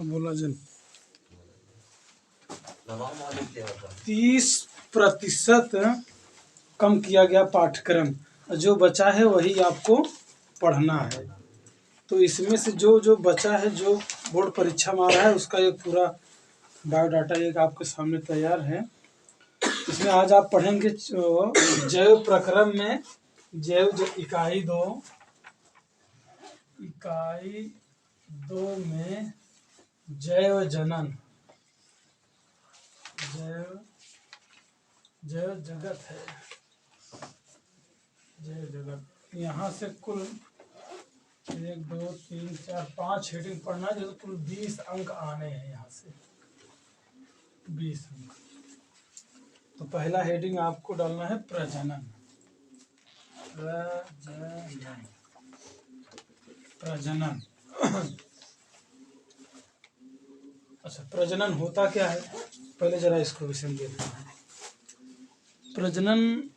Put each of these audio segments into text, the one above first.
बोला जन 30% कम किया गया पाठ्यक्रम, जो बचा है वही आपको पढ़ना है। तो इसमें से जो जो बचा है, जो बोर्ड परीक्षा में आ रहा है, उसका एक पूरा बायोडाटा एक आपके सामने तैयार है। इसमें आज आप पढ़ेंगे जैव प्रक्रम में जैव इकाई दो में जैव जनन, जैव जगत है, जैव जगत। यहाँ से कुल 1 2 3 4 5 हेडिंग पढ़ना है, जो कुल 20 अंक आने हैं। यहाँ से 20 अंक। तो पहला हेडिंग आपको डालना है प्रजनन। प्रजनन अच्छा, प्रजनन होता क्या है, पहले जरा इसको विषय देखते हैं। प्रजनन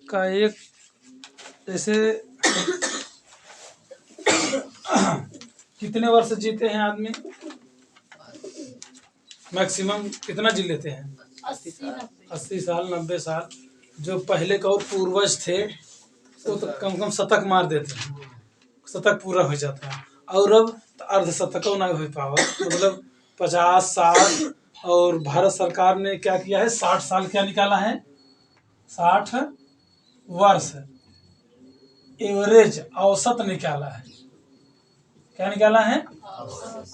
का एक जैसे कितने वर्ष जीते हैं आदमी, मैक्सिमम कितना जी लेते हैं? 80 साल 90 साल। जो पहले का और पूर्वज थे वो तो कम कम शतक मार देते हैं, शतक पूरा हो जाता है। और अब तो अर्धशतक नहीं हो पावा, मतलब 50 साल। और भारत सरकार ने क्या किया है, 60 साल क्या निकाला है, 60 वर्ष एवरेज औसत निकाला है। क्या निकाला है?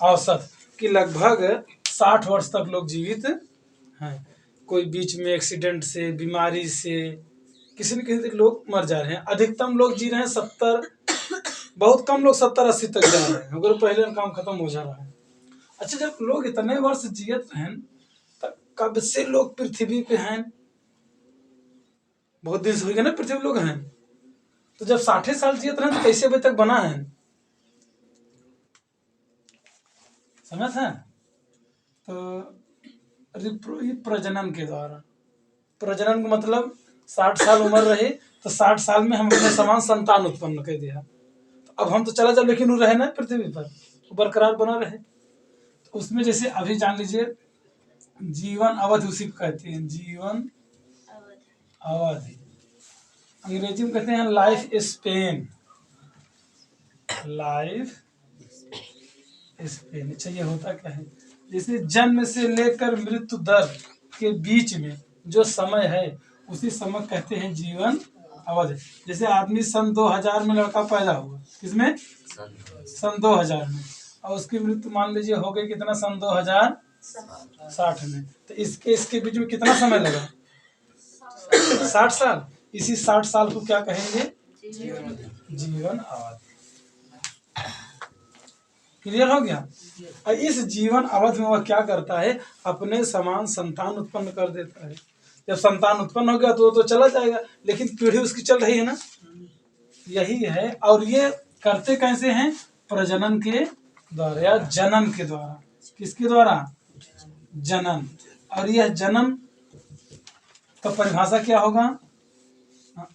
औसत कि लगभग 60 वर्ष तक लोग जीवित हैं। कोई बीच में एक्सीडेंट से, बीमारी से, किसी न किसी लोग मर जा रहे हैं। अधिकतम लोग जी रहे हैं 70, बहुत कम लोग 70-80 तक जा रहे हैं, अगर पहले काम खत्म हो जा रहा है। अच्छा, जब लोग इतने वर्ष जियत हैं, तब कब से लोग पृथ्वी पे हैं? बहुत दिन से हो गए ना पृथ्वी लोग हैं। तो जब 60 साल जियत रहे तो कैसे अभी तक बना है? समझ है? तो प्रजनन के द्वारा, प्रजनन का मतलब 60 साल उम्र रहे तो 60 साल में हम अपने समान संतान उत्पन्न कर दिया। तो अब हम तो चला जाए, लेकिन वो रहे ना पृथ्वी पर, बरकरार बना रहे। तो उसमें जैसे अभी जान लीजिए जीवन अवधि, उसी को कहते हैं जीवन अवधि। अंग्रेजी में कहते हैं लाइफ स्पेन, लाइफ स्पेन। अच्छा, ये होता क्या है, जैसे जन्म से लेकर मृत्यु दर के बीच में जो समय है, उसी समय कहते हैं जीवन अवधि। जैसे आदमी सन 2000 में लड़का पैदा हुआ, किसमें? सन 2000 में। और उसकी मृत्यु मान लीजिए हो गई कितना, सन 2060 में। तो इसके बीच में कितना समय लगा? 60 साल। इसी 60 साल को क्या कहेंगे? जीवन अवधि। क्लियर हो गया? और इस जीवन अवधि में वह क्या करता है, अपने समान संतान उत्पन्न कर देता है। जब संतान उत्पन्न हो गया तो चला जाएगा, लेकिन पीढ़ी उसकी चल रही है ना, यही है। और ये करते कैसे हैं? प्रजनन के द्वारा या जनन के द्वारा। किसके द्वारा? जनन। और यह जनन का परिभाषा क्या होगा?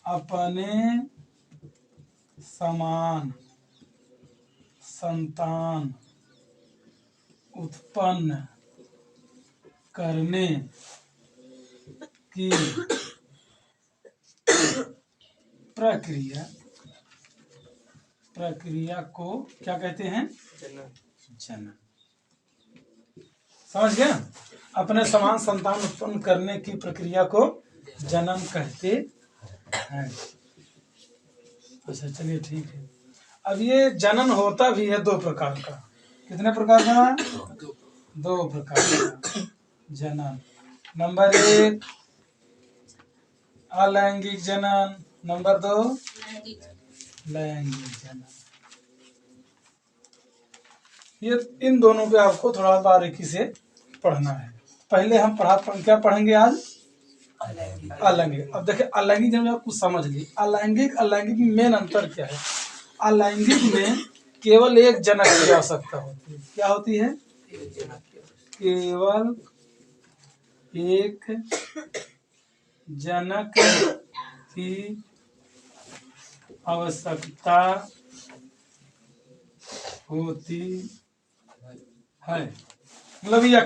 अपने समान संतान उत्पन्न करने की प्रक्रिया को क्या कहते हैं? जनन। समझ गया? अपने समान संतान उत्पन्न करने की प्रक्रिया को जनन कहते हैं। अच्छा, चलिए ठीक है। अब ये जनन होता भी है 2 प्रकार का। कितने प्रकार का? 2 प्रकार का जनन। नंबर 1 अलैंगिक जनन, नंबर 2 लैंगिक जनन। ये इन दोनों पे आपको थोड़ा बारीकी से पढ़ना है। पहले हम क्या पढ़ेंगे आज? अलैंगिक। अब देखिए अलैंगिक जनन आप कुछ समझ ली। अलैंगिक में मेन अंतर क्या है? अलैंगिक में केवल एक जनक की आवश्यकता होती है। क्या होती है? केवल एक जनक की आवश्यकता होती है, मतलब ये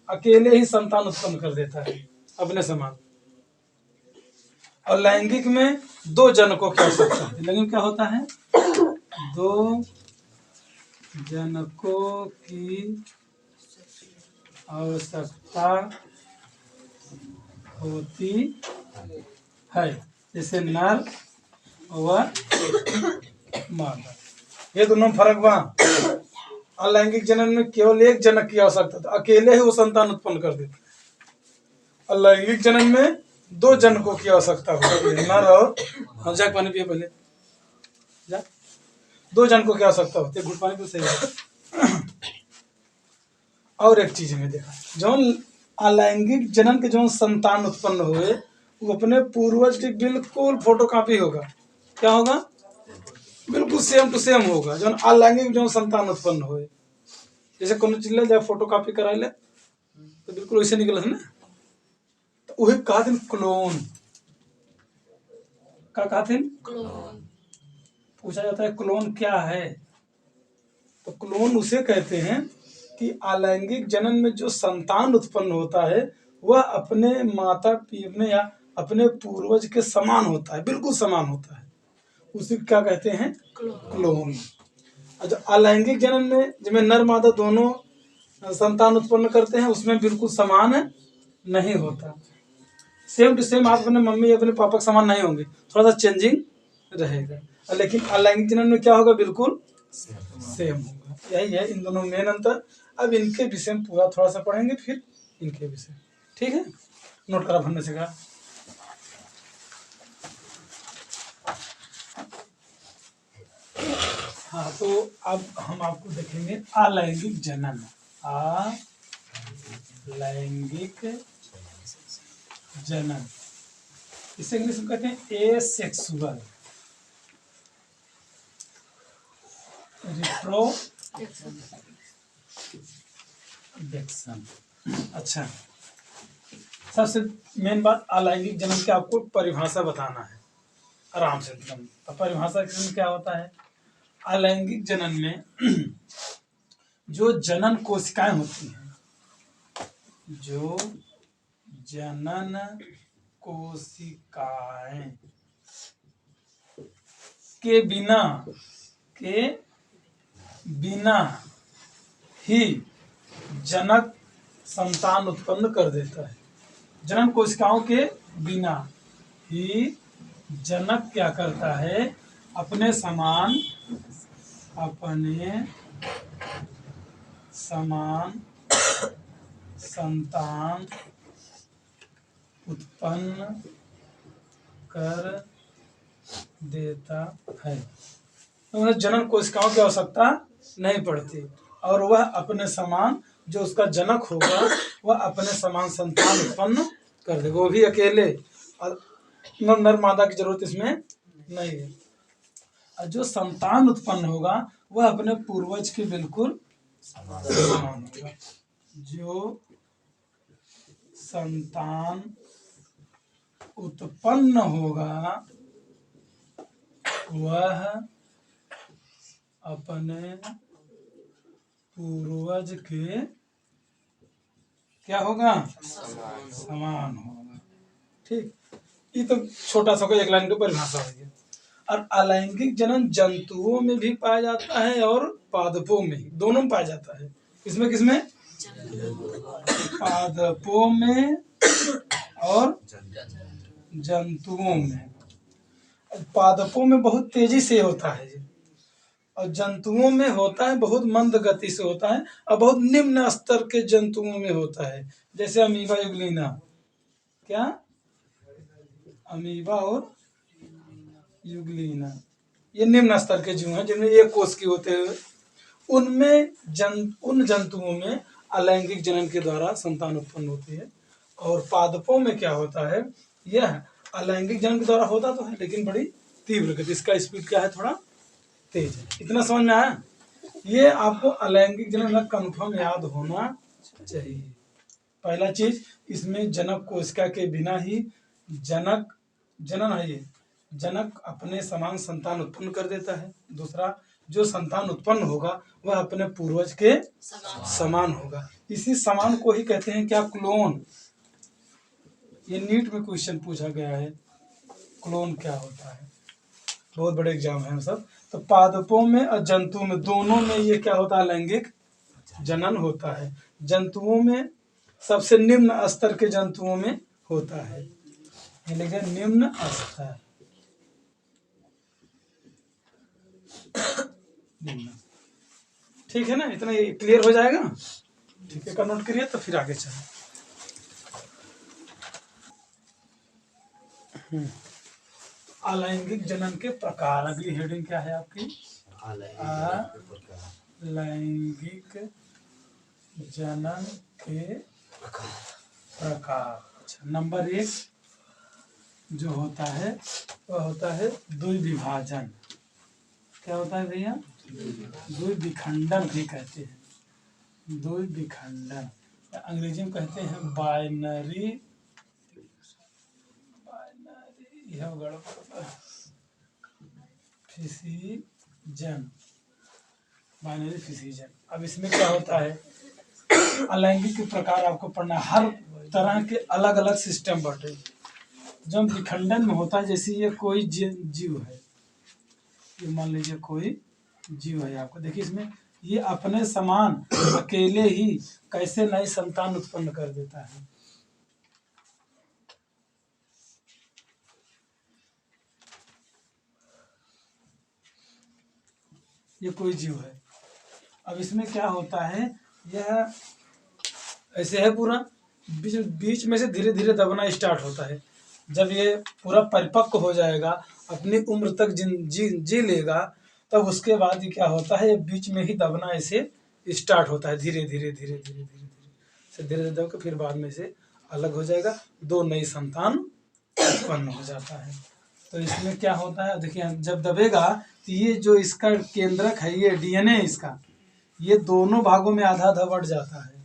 अकेले ही संतान उत्पन्न कर देता है अपने समान। और लैंगिक में दो जनकों की आवश्यकता है। लैंगिक क्या होता है? दो जनकों की आवश्यकता होती है, जैसे नर व मादा। ये दोनों फर्क बा। अलैंगिक जनन में केवल एक जनक की आवश्यकता था, अकेले ही वो संतान उत्पन्न कर देता है। अलैंगिक जनन में दो जनकों की आवश्यकता होती है, नर और जा पानी पिए पहले जा। दो जनकों की आवश्यकता होती है, घुट पानी तो सही है। और एक चीज में देखा, जौन अलैंगिक जनन के जौन संतान उत्पन्न हुए वो अपने पूर्वज की बिल्कुल फोटोकॉपी होगा। क्या होगा? बिल्कुल सेम टू सेम होगा। जौन अलैंगिक जौन संतान उत्पन्न हुए, जैसे कोनो चीज ले जब फोटोकॉपी करा ले तो बिल्कुल वैसे निकल है ना, तो वही कहा थे क्लोन। क्या कहा थे? पूछा जाता है क्लोन क्या है, तो क्लोन उसे कहते हैं कि अलैंगिक जनन में जो संतान उत्पन्न होता है वह अपने माता पिता या अपने पूर्वज के समान होता है, बिल्कुल समान होता है। उसे क्या कहते हैं? क्लोन। अच्छा, अलैंगिक जनन में जिसमें नर मादा दोनों संतान उत्पन्न करते हैं उसमें बिल्कुल समान नहीं होता। सेम टू सेम आप अपने मम्मी अपने पापा के समान नहीं होंगे, थोड़ा सा चेंजिंग रहेगा। लेकिन अलैंगिक जनन में क्या होगा? बिल्कुल सेम होगा। यही है इन दोनों मेन अंतर। अब इनके विषय में पूरा थोड़ा सा पढ़ेंगे, फिर इनके विषय। ठीक है, नोट करा भरने से कहा। हाँ, तो अब हम आपको देखेंगे अलैंगिक जनन। अलैंगिक जनन, इसे इंग्लिश में कहते हैं एसेक्सुअल रिप्रोडक्शन। अच्छा, सबसे मेन बात अलैंगिक जनन की आपको परिभाषा बताना है आराम से एकदम। तो परिभाषा क्या होता है? अलैंगिक जनन में जो जनन कोशिकाएं होती हैं, जो जनन कोशिकाएं के बिना ही जनक संतान उत्पन्न कर देता है। जनन कोशिकाओं के बिना ही जनक क्या करता है? अपने समान संतान उत्पन्न कर देता है। तो उन्हें जनन कोशिकाओं की आवश्यकता नहीं पड़ती और वह अपने समान जो उसका जनक होगा वह अपने समान संतान उत्पन्न कर देगा, वो भी अकेले, और नर मादा की जरूरत इसमें नहीं है। और जो संतान उत्पन्न होगा वह अपने पूर्वज के बिल्कुल समान होगा। जो संतान उत्पन्न होगा वह अपने पूर्वज के क्या होगा? समान होगा। ठीक, ये तो छोटा सा एक लाइन की परिभाषा हो गई। और अलैंगिक जनन जंतुओं में भी पाया जाता है और पादपों में, दोनों में पाया जाता है। किसमें? पादपों में और जंतुओं में। पादपों में बहुत तेजी से होता है और जंतुओं में होता है बहुत मंद गति से होता है, और बहुत निम्न स्तर के जंतुओं में होता है, जैसे अमीबा युगलिना। क्या? अमीबा और युगलिना ये निम्न स्तर के जीव हैं जिनमें एक कोष की होते हुए उनमें उन जंतुओं में अलैंगिक जनन के द्वारा संतान उत्पन्न होती है। और पादपों में क्या होता है? यह अलैंगिक जनन के द्वारा होता तो है लेकिन बड़ी तीव्र गति, इसका स्पीड क्या है? थोड़ा तेज है। इतना समझ में आया? ये आपको अलैंगिक जनन में कंफर्म याद होना चाहिए। पहला चीज, इसमें जनक कोशिका के बिना ही जनन है, ये जनक अपने समान संतान उत्पन्न कर देता है। दूसरा, जो संतान उत्पन्न होगा वह अपने पूर्वज के समान होगा। इसी समान को ही कहते हैं क्या, क्लोन। ये नीट में क्वेश्चन पूछा गया है, क्लोन क्या होता है, बहुत बड़े एग्जाम है सब। तो पादपों में और जंतु में दोनों में ये क्या होता है, लैंगिक जनन होता है। जंतुओं में सबसे निम्न स्तर के जंतुओं में होता है, ये लिखे निम्न स्तर, निम्न। ठीक है ना, इतना ये क्लियर हो जाएगा। ठीक है, का नोट करिए तो फिर आगे चलें। अलैंगिक जनन के प्रकार, अगली हेडिंग क्या है आपकी, अलैंगिक जनन के प्रकार। अच्छा, नंबर 1 जो होता है वह होता है द्विविभाजन। क्या होता है भैया, द्विविखंडन भी कहते हैं, द्विविखंडन, अंग्रेजी में कहते हैं बाइनरी, यह गड़बड़, फिसिजन, बाइनरी फिसिजन। अब इसमें क्या होता है, अलैंगिक के प्रकार आपको पढ़ना, हर तरह के अलग अलग सिस्टम बटे। जब विखंडन में होता है, जैसे ये कोई जीव है, ये मान लीजिए कोई जीव है, आपको देखिए इसमें ये अपने समान अकेले ही कैसे नई संतान उत्पन्न कर देता है। ये कोई जीव है, अब इसमें क्या होता है, यह ऐसे है पूरा, बीच में से धीरे धीरे दबना स्टार्ट होता है। जब ये पूरा परिपक्व हो जाएगा, अपनी उम्र तक जी लेगा, तब उसके बाद ये क्या होता है, ये बीच में ही दबना ऐसे स्टार्ट होता है, धीरे धीरे धीरे धीरे धीरे धीरे से धीरे धीरे दब के फिर बाद में से अलग हो जाएगा, दो नई संतान उत्पन्न हो जाता है। तो इसमें क्या होता है, देखिए जब दबेगा तो ये जो इसका केंद्रक है, ये डीएनए इसका, ये दोनों भागों में आधा आधा बढ़ जाता है।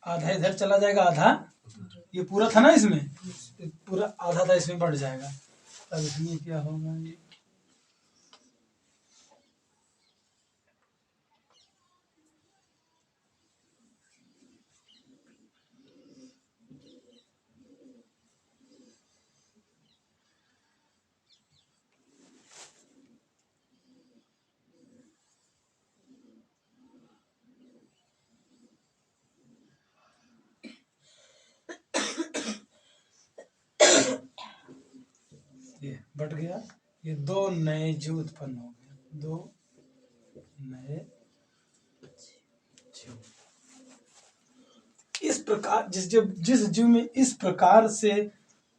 आधा इधर चला जाएगा, आधा ये पूरा था ना, इसमें पूरा आधा था, इसमें बढ़ जाएगा। तब इसमें क्या होगा, ये बढ़ गया, ये दो नए जीव उत्पन्न हो गए, दो नए जीव। इस प्रकार जिस जीव में इस प्रकार से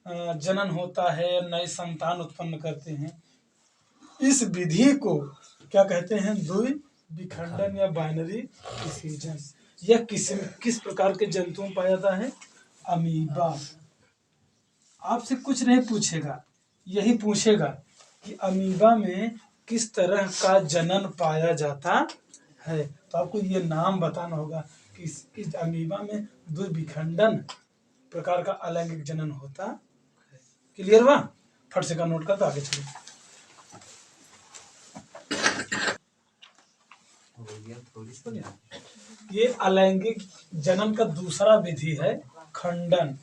जनन होता है, नई संतान उत्पन्न करते हैं, इस विधि को क्या कहते हैं, द्विविखंडन या बाइनरी डिसीजन। यह किस प्रकार के जंतुओं में पाया जाता है, अमीबा। आपसे कुछ नहीं पूछेगा, यही पूछेगा कि अमीबा में किस तरह का जनन पाया जाता है, तो आपको ये नाम बताना होगा कि इस अमीबा में द्विविखंडन प्रकार का अलैंगिक जनन होता है। क्लियर हुआ, फट से का नोट कर, तो आगे चलिए। ये अलैंगिक जनन का दूसरा विधि है खंडन,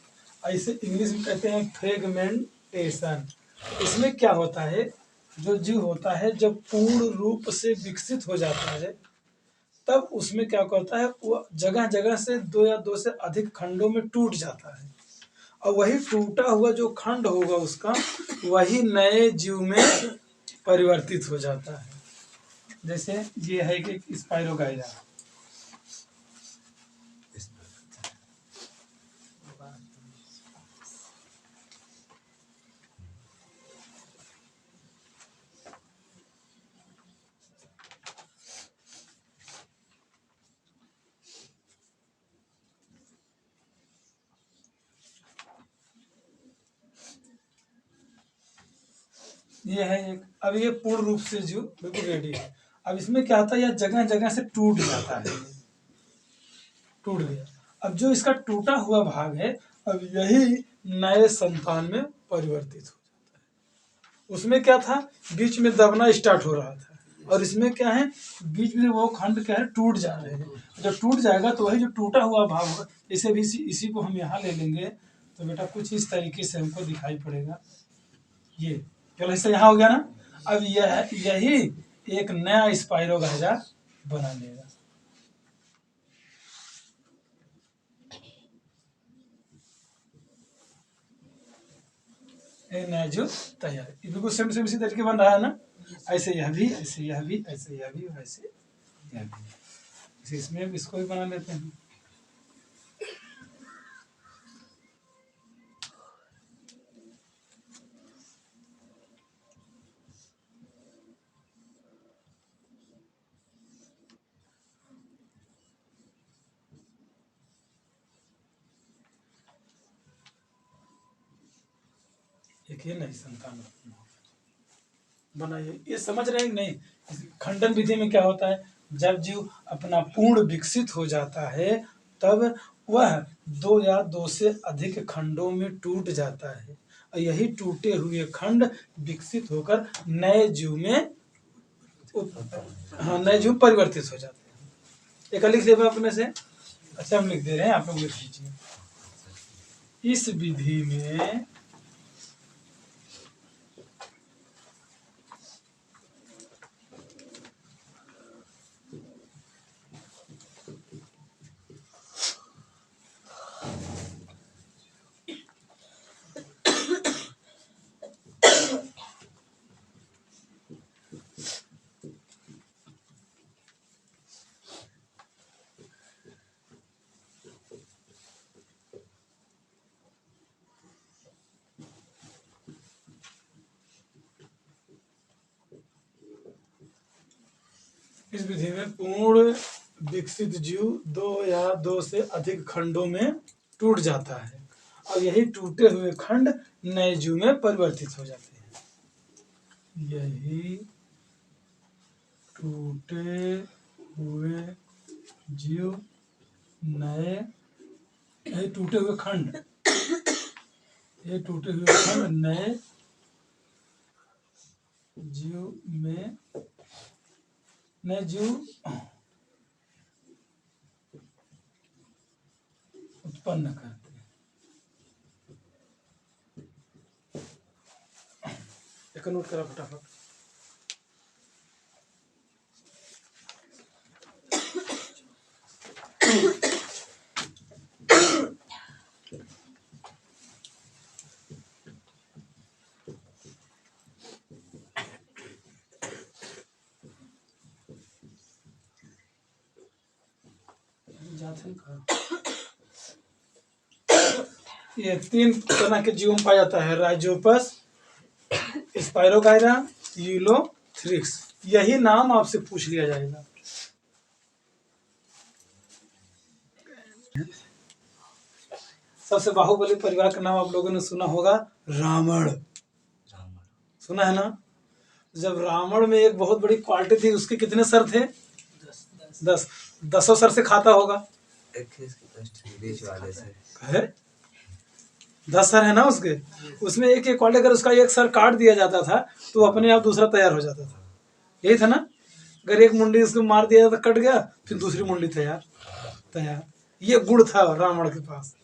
ऐसे इंग्लिश में कहते हैं फ्रेगमेंटेशन। इसमें क्या होता है, जो जीव होता है जब पूर्ण रूप से विकसित हो जाता है, तब उसमें क्या करता है, वो जगह जगह से दो या दो से अधिक खंडों में टूट जाता है, और वही टूटा हुआ जो खंड होगा उसका, वही नए जीव में परिवर्तित हो जाता है। जैसे ये है कि स्पाइरोगाइरा, ये है एक। अब ये पूर्ण रूप से जो बिल्कुल रेडी है। अब इसमें क्या होता है, यह जगह जगह से टूट जाता है, टूट गया। अब जो इसका टूटा हुआ भाग है, अब यही नए संतान में परिवर्तित हो जाता है। उसमें क्या था, बीच में दबना स्टार्ट हो रहा था, और इसमें क्या है, बीच में वो खंड क्या है, टूट जा रहे हैं। जब टूट जाएगा तो वही जो टूटा हुआ भाग होगा, इसे भी इसी को हम यहाँ ले लेंगे, तो बेटा कुछ इस तरीके से हमको दिखाई पड़ेगा। ये चलो, इससे यहाँ हो गया ना। अब यही एक नया स्पाइरोगाइरा बना लेगा। एक नया जो तैयार, ये बिल्कुल सेम सेम इसी तरीके बन रहा है ना। ऐसे यह भी, ऐसे यह भी, ऐसे यह भी, वैसे यह भी। इसमें इसको भी बना लेते हैं। एक ये नई संतान बनाइए। ये समझ रहे हैं कि नहीं? खंडन विधि में क्या होता है, जब जीव अपना पूर्ण विकसित हो जाता है, तब वह दो या दो से अधिक खंडों में टूट जाता है, और यही टूटे हुए खंड विकसित होकर नए जीव में हाँ, नए जीव परिवर्तित हो जाते हैं। एक लिख लिया अपने से। अच्छा, हम लिख दे रहे हैं, आप लोग लिख लीजिए। इस विधि में पूर्ण विकसित जीव दो या दो से अधिक खंडों में टूट जाता है, और यही टूटे हुए खंड नए जीव में परिवर्तित हो जाते हैं। यही टूटे हुए जीव नए, यही टूटे हुए खंड, ये टूटे हुए खंड नए जीव में, नए जीव उत्पन्न करते हैं। एक नोट करा फटाफट। ये तीन तरह के जीवों में पाया जाता है, राइजोपस, स्पाइरोगाइरा, यूलोथ्रिक्स। यही नाम आपसे पूछ लिया जाएगा। सबसे बाहुबली परिवार का नाम आप लोगों ने सुना होगा, रावण। सुना है ना? जब रावण में एक बहुत बड़ी क्वालिटी थी, उसके कितने सर थे? 10। 10 सर से खाता होगा। 10 सर है ना उसके, उसमें एक एक क्वालिटी, अगर उसका एक सर काट दिया जाता था तो अपने आप दूसरा तैयार हो जाता था। यही था ना? अगर एक मुंडी उसको मार दिया तो कट गया, फिर दूसरी मुंडी तैयार। ये गुण था रावण के पास,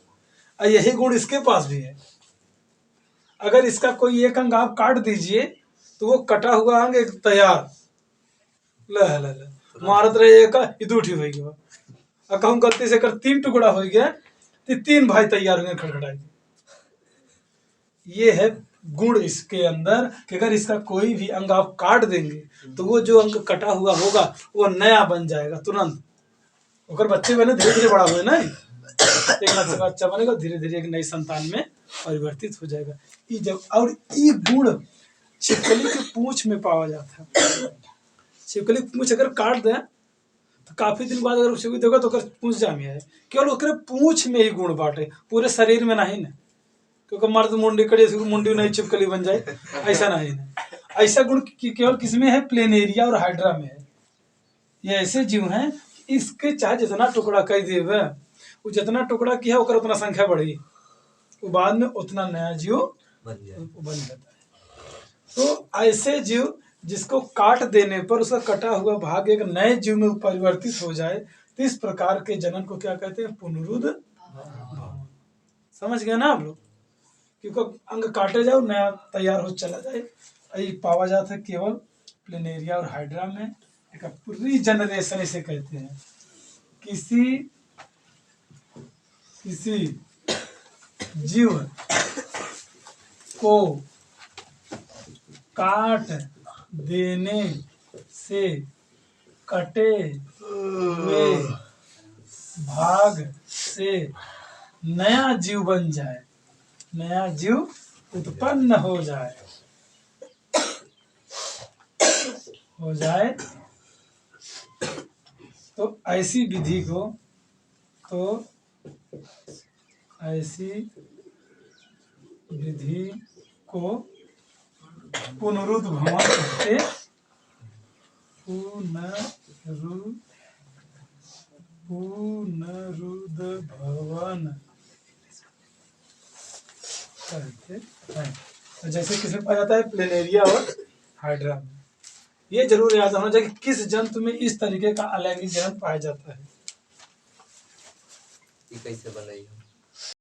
और यही गुण इसके पास भी है। अगर इसका कोई एक अंग आप काट दीजिए तो वो कटा हुआ अंग एक तैयार, मारत रहे एक इदूठी हो गया, और कहूँ गलती से कर 3 टुकड़ा हो गया तो 3 भाई तैयार हुए खड़खड़ाएंगे। ये है गुण इसके अंदर, कि अगर इसका कोई भी अंग आप काट देंगे तो वो जो अंग कटा हुआ होगा वो नया बन जाएगा तुरंत। अगर बच्चे बने धीरे धीरे बड़ा हुए ना, एक अच्छा बच्चा बनेगा, धीरे धीरे एक नई संतान में परिवर्तित हो जाएगा। ये जब, और ये गुण छिपकली के पूंछ में पाया जाता है। छिपकली पूंछ अगर काट दे तो काफी दिन बाद अगर उसे देखो तो पूंछ जामी है, केवल उसके पूंछ में ही गुण बांटे, पूरे शरीर में नहीं ना, क्योंकि मर्द मुंडी कड़ी मुंडी नहीं छिपकली बन जाए, ऐसा नहीं ना। ऐसा गुण केवल किसमें है, प्लेनेरिया और हाइड्रा में है। ये ऐसे जीव हैं इसके चाहे जितना टुकड़ा कर देवे, वो जितना टुकड़ा किया ओकर उतना संख्या बढ़ी, वो बाद में उतना नया जीव बन जाता है। तो ऐसे जीव जिसको काट देने पर उसका कटा हुआ भाग एक नए जीव में परिवर्तित हो जाए, तो इस प्रकार के जनन को क्या कहते हैं, पुनरुद्ध भवन। समझ गए ना आप लोग, क्योंकि अंग काटे जाओ नया तैयार हो चला जाए। यही पावा जाता है केवल प्लेनेरिया और हाइड्रा में। एक रीजनरेशन इसे कहते हैं। किसी जीव को काट देने से कटे हुए भाग से नया जीव बन जाए, नया जीव उत्पन्न हो जाए तो ऐसी विधि को पुनरुद्ध भवन कहते, पुनरुद्ध भवन कहते हैं। तो जैसे किसमें पाया जाता है, प्लेनेरिया और हाइड्रा में। ये जरूर याद होना चाहिए कि किस जंतु में इस तरीके का अलैंगिक जनन पाया जाता है। कैसे बनाई